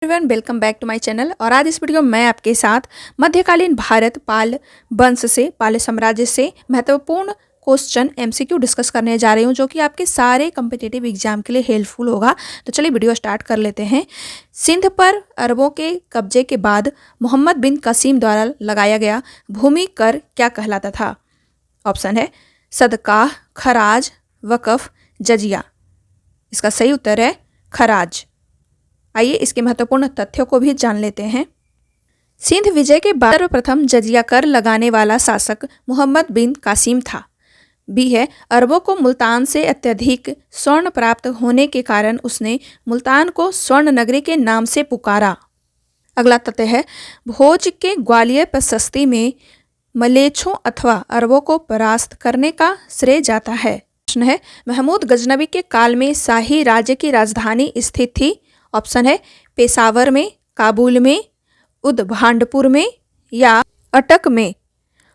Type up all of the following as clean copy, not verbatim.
Everyone, welcome back to my channel. और आज इस वीडियो में मैं आपके साथ मध्यकालीन भारत पाल वंश से, पाल साम्राज्य से महत्वपूर्ण क्वेश्चन एमसीक्यू डिस्कस करने जा रही हूँ, जो कि आपके सारे कम्पिटिटिव एग्जाम के लिए हेल्पफुल होगा। तो चलिए वीडियो स्टार्ट कर लेते हैं। सिंध पर अरबों के कब्जे के बाद मोहम्मद बिन कसीम द्वारा लगाया गया भूमि कर क्या कहलाता था? ऑप्शन है सदकाह, खराज, वक़फ़, जजिया। इसका सही उत्तर है खराज। आइए इसके महत्वपूर्ण तथ्यों को भी जान लेते हैं। सिंध विजय के बाद सर्वप्रथम जजिया कर लगाने वाला शासक मोहम्मद बिन कासिम था। बी है, अरबों को मुल्तान से अत्यधिक स्वर्ण प्राप्त होने के कारण उसने मुल्तान को स्वर्ण नगरी के नाम से पुकारा। अगला तथ्य है, भोज के ग्वालियर प्रशस्ति में मलेच्छों अथवा अरबों को परास्त करने का श्रेय जाता है। प्रश्न है, महमूद गजनबी के काल में शाही राज्य की राजधानी स्थित थी? ऑप्शन है पेशावर में, काबुल में, उदभांडपुर में या अटक में।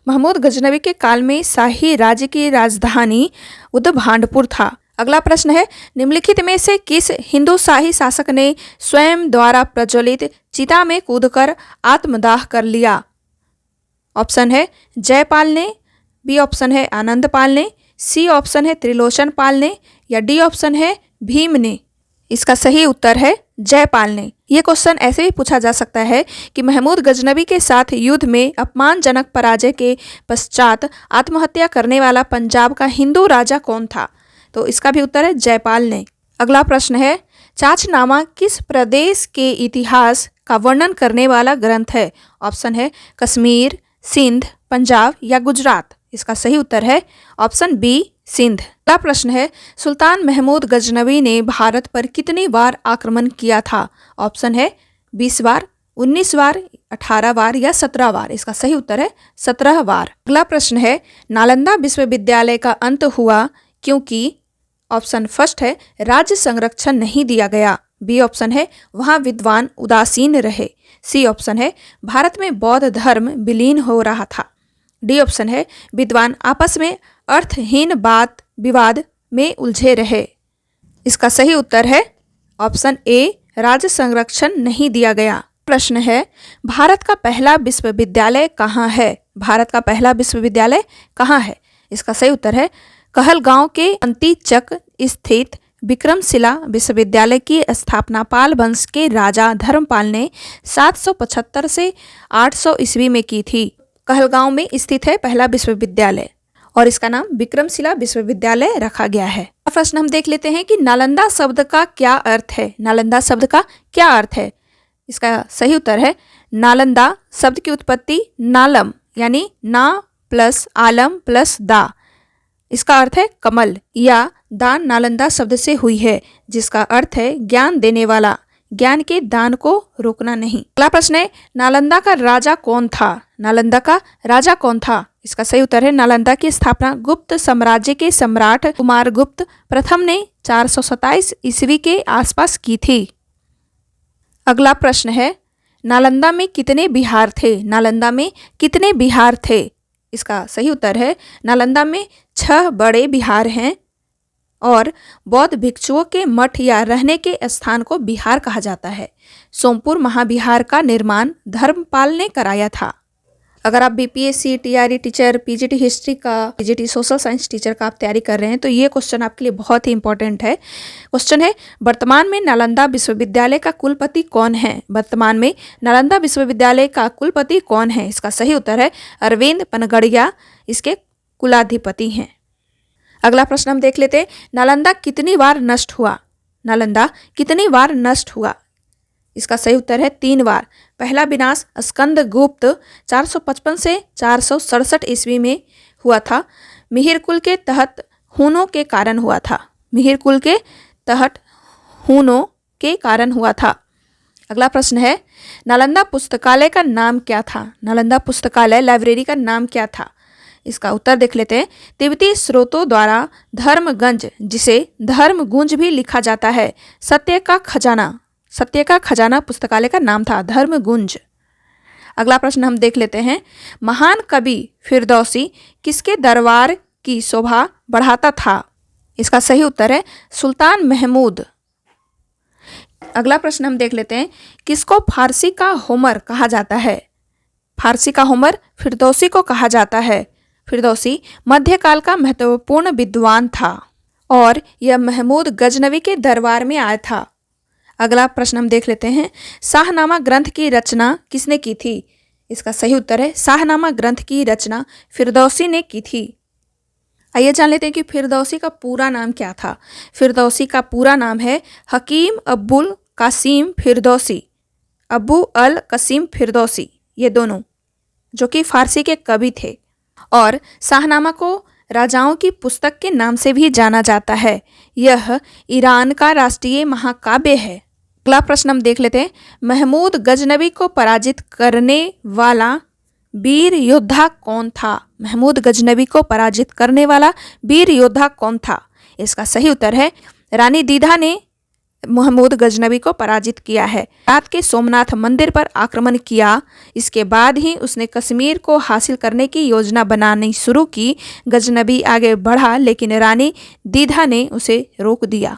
महमूद गजनबी के काल में शाही राज्य की राजधानी उदभांडपुर था। अगला प्रश्न है, निम्नलिखित में से किस हिंदू शाही शासक ने स्वयं द्वारा प्रज्वलित चिता में कूदकर आत्मदाह कर लिया? ऑप्शन है जयपाल ने, बी ऑप्शन है आनंद पाल ने, सी ऑप्शन है त्रिलोचन पाल ने या डी ऑप्शन है भीम ने। इसका सही उत्तर है जयपाल ने। यह क्वेश्चन ऐसे भी पूछा जा सकता है कि महमूद गजनबी के साथ युद्ध में अपमानजनक पराजय के पश्चात आत्महत्या करने वाला पंजाब का हिंदू राजा कौन था? तो इसका भी उत्तर है जयपाल ने। अगला प्रश्न है, चाचनामा किस प्रदेश के इतिहास का वर्णन करने वाला ग्रंथ है? ऑप्शन है कश्मीर, सिंध, पंजाब या गुजरात। इसका सही उत्तर है ऑप्शन बी सिंध। अगला प्रश्न है, सुल्तान महमूद गजनबी ने भारत पर कितनी बार आक्रमण किया था? ऑप्शन है 20 बार, 19 बार, 18 बार या 17 बार। इसका सही उत्तर है 17 बार। अगला प्रश्न है, नालंदा विश्वविद्यालय का अंत हुआ क्योंकि? ऑप्शन फर्स्ट है राज्य संरक्षण नहीं दिया गया, बी ऑप्शन है वहाँ विद्वान उदासीन रहे, सी ऑप्शन है भारत में बौद्ध धर्म विलीन हो रहा था, डी ऑप्शन है विद्वान आपस में अर्थहीन बात विवाद में उलझे रहे। इसका सही उत्तर है ऑप्शन ए राज्य संरक्षण नहीं दिया गया। प्रश्न है, भारत का पहला विश्वविद्यालय कहाँ है? भारत का पहला विश्वविद्यालय कहाँ है? इसका सही उत्तर है कहलगांव के अंतीचक स्थित विक्रमशिला विश्वविद्यालय की स्थापना पाल वंश के राजा धर्मपाल ने 775 से 800 ईस्वी में की थी। कहलगांव में स्थित है पहला विश्वविद्यालय और इसका नाम विक्रमशिला विश्वविद्यालय रखा गया है। प्रश्न हम देख लेते हैं कि नालंदा शब्द का क्या अर्थ है? नालंदा शब्द का क्या अर्थ है? इसका सही उत्तर है नालंदा शब्द की उत्पत्ति नालम यानी ना प्लस आलम प्लस दा, इसका अर्थ है कमल, या दान नालंदा शब्द से हुई है जिसका अर्थ है ज्ञान देने वाला, ज्ञान के दान को रोकना नहीं। अगला प्रश्न है, नालंदा का राजा कौन था? नालंदा का राजा कौन था? इसका सही उत्तर है नालंदा की स्थापना गुप्त साम्राज्य के सम्राट कुमारगुप्त प्रथम ने 427 ईस्वी के आसपास की थी। अगला प्रश्न है, नालंदा में कितने बिहार थे? नालंदा में कितने बिहार थे? इसका सही उत्तर है नालंदा में 6 बड़े बिहार हैं और बौद्ध भिक्षुओं के मठ या रहने के स्थान को बिहार कहा जाता है। सोमपुर महाविहार का निर्माण धर्मपाल ने कराया था। अगर आप BPSC, TRE teacher, PGT history का, पीजीटी सोशल साइंस टीचर का आप तैयारी कर रहे हैं तो ये क्वेश्चन आपके लिए बहुत ही इंपॉर्टेंट है। क्वेश्चन है, वर्तमान में नालंदा विश्वविद्यालय का कुलपति कौन है? वर्तमान में नालंदा विश्वविद्यालय का कुलपति कौन है? इसका सही उत्तर है अरविंद पनगड़िया इसके कुलाधिपति हैं। अगला प्रश्न हम देख लेते हैं, नालंदा कितनी बार नष्ट हुआ? नालंदा कितनी बार नष्ट हुआ? इसका सही उत्तर है 3 बार। पहला विनाश स्कंदगुप्त 455 से 467 ईस्वी में हुआ था। मिहिर कुल के तहत हूनों के कारण हुआ था। मिहिर कुल के तहत हूनों के कारण हुआ था। अगला प्रश्न है, नालंदा पुस्तकालय का नाम क्या था? नालंदा पुस्तकालय लाइब्रेरी का नाम क्या था? इसका उत्तर देख लेते हैं, तिब्बती स्रोतों द्वारा धर्मगंज, जिसे धर्मगुंज भी लिखा जाता है, सत्य का खजाना पुस्तकालय का नाम था, धर्मगुंज। अगला प्रश्न हम देख लेते हैं, महान कवि फिरदौसी किसके दरबार की शोभा बढ़ाता था? इसका सही उत्तर है सुल्तान महमूद। अगला प्रश्न हम देख लेते हैं, किसको फारसी का होमर कहा जाता है? फारसी का होमर फिरदौसी को कहा जाता है। फिरदौसी मध्यकाल का महत्वपूर्ण विद्वान था और यह महमूद गजनवी के दरबार में आया था। अगला प्रश्न हम देख लेते हैं, शाहनामा ग्रंथ की रचना किसने की थी? इसका सही उत्तर है शाहनामा ग्रंथ की रचना फिरदौसी ने की थी। आइए जान लेते हैं कि फिरदौसी का पूरा नाम क्या था। फिरदौसी का पूरा नाम है हकीम अब्बुल कासिम फिरदौसी, अबू अल कसीम फिरदौसी, ये दोनों, जो कि फारसी के कवि थे। और शाहनामा को राजाओं की पुस्तक के नाम से भी जाना जाता है। यह ईरान का राष्ट्रीय महाकाव्य है। अगला प्रश्न हम देख लेते हैं, महमूद गजनवी को पराजित करने वाला वीर योद्धा कौन था? महमूद गजनवी को पराजित करने वाला वीर योद्धा कौन था? इसका सही उत्तर है रानी दीदा ने महमूद गजनवी को पराजित किया है। रात के सोमनाथ मंदिर पर आक्रमण किया। इसके बाद ही उसने कश्मीर को हासिल करने की योजना बनानी शुरू की। गजनवी आगे बढ़ा लेकिन रानी दीदा ने उसे रोक दिया।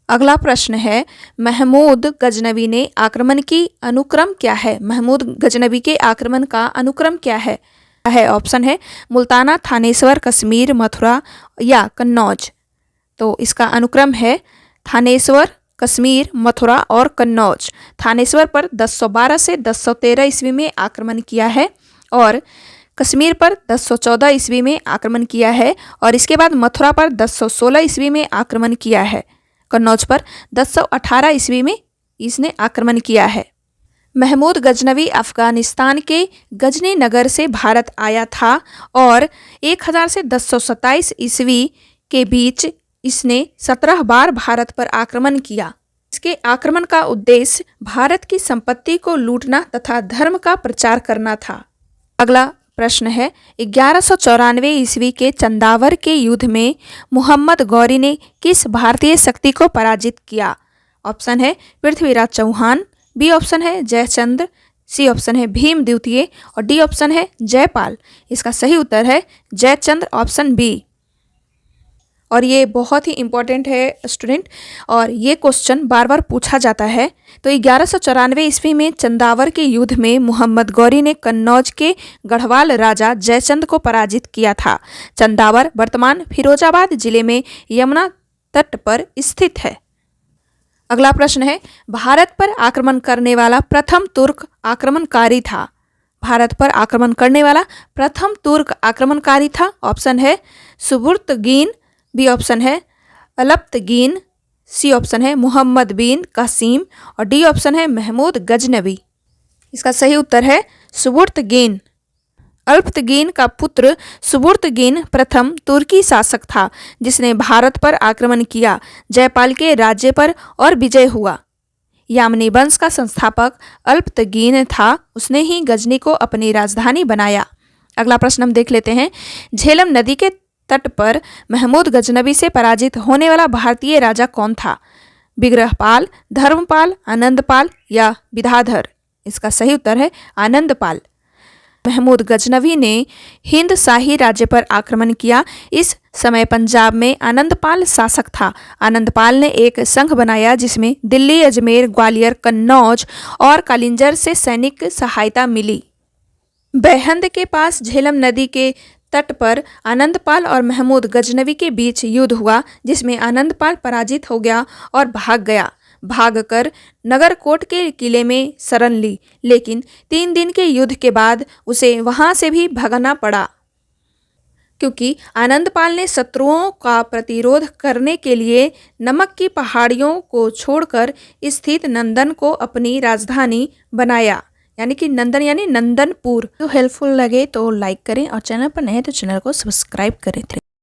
अगला प्रश्न है, महमूद गजनवी ने आक्रमण की अनुक्रम क्या है? महमूद गजनवी के आक्रमण का अनुक्रम क्या है? ऑप्शन है मुल्ताना, थानेश्वर, कश्मीर, मथुरा या कन्नौज। तो इसका अनुक्रम है थानेश्वर, कश्मीर, मथुरा और कन्नौज। थानेश्वर पर 1012 से 1013 ईस्वी में आक्रमण किया है और कश्मीर पर 1014 ईस्वी में आक्रमण किया है और इसके बाद मथुरा पर 1016 ईस्वी में आक्रमण किया है। कन्नौज पर 1018 ईस्वी में इसने आक्रमण किया है। महमूद गजनवी अफगानिस्तान के गजनी नगर से भारत आया था और 1000 से 1027 ईस्वी के बीच इसने 17 बार भारत पर आक्रमण किया। इसके आक्रमण का उद्देश्य भारत की संपत्ति को लूटना तथा धर्म का प्रचार करना था। अगला प्रश्न है, 1194 ईस्वी के चंदावर के युद्ध में मोहम्मद गौरी ने किस भारतीय शक्ति को पराजित किया? ऑप्शन है पृथ्वीराज चौहान, बी ऑप्शन है जयचंद्र, सी ऑप्शन है भीम द्वितीय और डी ऑप्शन है जयपाल। इसका सही उत्तर है जयचंद्र, ऑप्शन बी। और ये बहुत ही इम्पोर्टेंट है स्टूडेंट, और ये क्वेश्चन बार बार पूछा जाता है। तो 1194 ईस्वी में चंदावर के युद्ध में मोहम्मद गौरी ने कन्नौज के गढ़वाल राजा जयचंद को पराजित किया था। चंदावर वर्तमान फिरोजाबाद जिले में यमुना तट पर स्थित है। अगला प्रश्न है, भारत पर आक्रमण करने वाला प्रथम तुर्क आक्रमणकारी था? भारत पर आक्रमण करने वाला प्रथम तुर्क आक्रमणकारी था। ऑप्शन है सुबुर्तगीन, बी ऑप्शन है अलप्तगीन, सी ऑप्शन है मोहम्मद बिन कासिम और डी ऑप्शन है महमूद गजनवी। इसका सही उत्तर है सुबुर्तगीन। अल्प्तगीन का पुत्र सुबुर्तगीन प्रथम तुर्की शासक था जिसने भारत पर आक्रमण किया, जयपाल के राज्य पर और विजय हुआ। यामनी वंश का संस्थापक अल्प्तगीन था, उसने ही गजनी को अपनी राजधानी बनाया। अगला प्रश्न हम देख लेते हैं, झेलम नदी के तट पर महमूद गजनवी से पराजित होने वाला भारतीय राजा कौन था? विग्रहपाल, धर्मपाल, आनंदपाल या विधाधर? इसका सही उत्तर है आनंदपाल। महमूद गजनवी ने हिंद शाही राज्य पर आक्रमण किया। इस समय पंजाब में आनंदपाल शासक था। आनंदपाल ने एक संघ बनाया जिसमें दिल्ली, अजमेर, ग्वालियर, कन्नौज और कालिंजर से सैनिक सहायता मिली। बेहंद के पास झेलम नदी के तट पर आनंदपाल और महमूद गजनवी के बीच युद्ध हुआ जिसमें आनंदपाल पराजित हो गया और भाग गया। भागकर नगरकोट के किले में शरण ली, लेकिन 3 दिन के युद्ध के बाद उसे वहां से भी भागना पड़ा क्योंकि आनंदपाल ने शत्रुओं का प्रतिरोध करने के लिए नमक की पहाड़ियों को छोड़कर स्थित नंदन को अपनी राजधानी बनाया, यानी कि नंदन यानी नंदनपुर। तो हेल्पफुल लगे तो लाइक करें और चैनल पर नए तो चैनल को सब्सक्राइब करें।